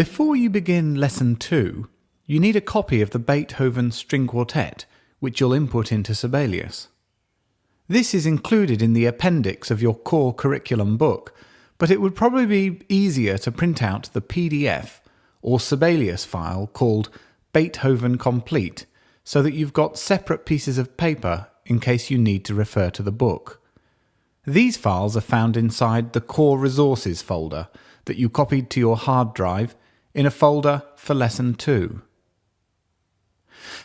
Before you begin Lesson 2, you need a copy of the Beethoven String Quartet, which you'll input into Sibelius. This is included in the appendix of your core curriculum book, but it would probably be easier to print out the PDF or Sibelius file called Beethoven Complete, so that you've got separate pieces of paper in case you need to refer to the book. These files are found inside the Core Resources folder that you copied to your hard drive in a folder for Lesson 2.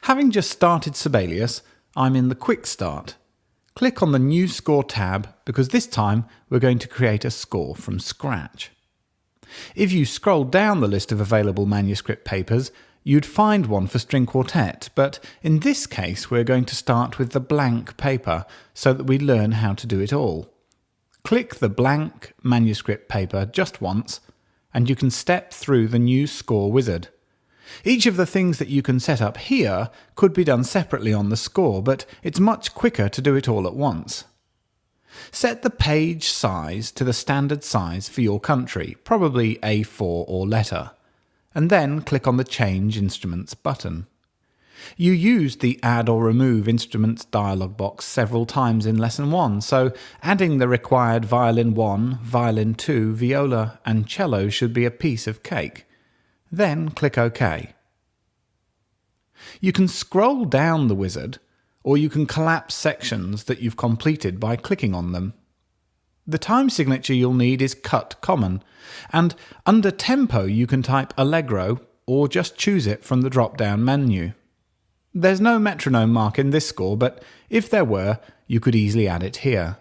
Having just started Sibelius, I'm in the Quick Start. Click on the New Score tab because this time we're going to create a score from scratch. If you scroll down the list of available manuscript papers, you'd find one for string quartet, but in this case we're going to start with the blank paper so that we learn how to do it all. Click the blank manuscript paper just once and you can step through the new score wizard. Each of the things that you can set up here could be done separately on the score, but it's much quicker to do it all at once. Set the page size to the standard size for your country, probably A4 or letter, and then click on the Change Instruments button. You used the Add or Remove Instruments dialog box several times in Lesson 1, so adding the required violin 1, violin 2, viola and cello should be a piece of cake. Then click OK. You can scroll down the wizard, or you can collapse sections that you've completed by clicking on them. The time signature you'll need is Cut Common, and under Tempo you can type Allegro or just choose it from the drop-down menu. There's no metronome mark in this score, but if there were, you could easily add it here.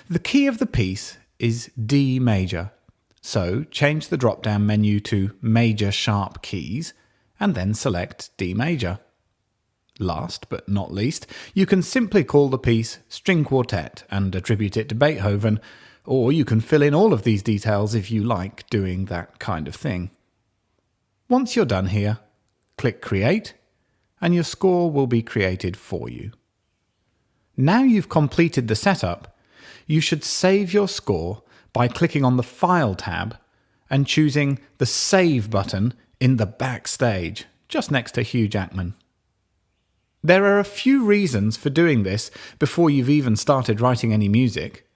The key of the piece is D major, so change the drop-down menu to Major Sharp Keys and then select D major. Last but not least, you can simply call the piece String Quartet and attribute it to Beethoven, or you can fill in all of these details if you like doing that kind of thing. Once you're done here, click Create, and your score will be created for you. Now you've completed the setup, you should save your score by clicking on the File tab and choosing the Save button in the backstage, just next to Hugh Jackman. There are a few reasons for doing this before you've even started writing any music.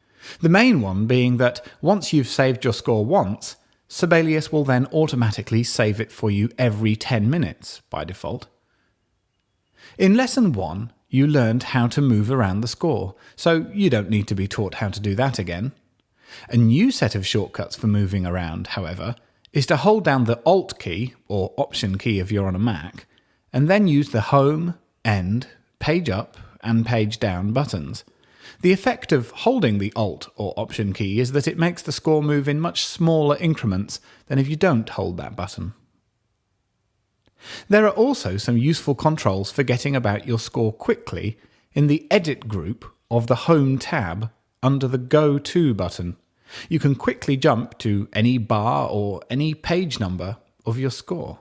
The main one being that once you've saved your score once, Sibelius will then automatically save it for you every 10 minutes by default. In Lesson 1, you learned how to move around the score, so you don't need to be taught how to do that again. A new set of shortcuts for moving around, however, is to hold down the Alt key, or Option key if you're on a Mac, and then use the Home, End, Page Up and Page Down buttons. The effect of holding the Alt or Option key is that it makes the score move in much smaller increments than if you don't hold that button. There are also some useful controls for getting about your score quickly in the Edit group of the Home tab under the Go To button. You can quickly jump to any bar or any page number of your score.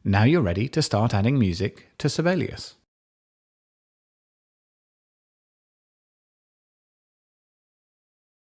Now you're ready to start adding music to Sibelius.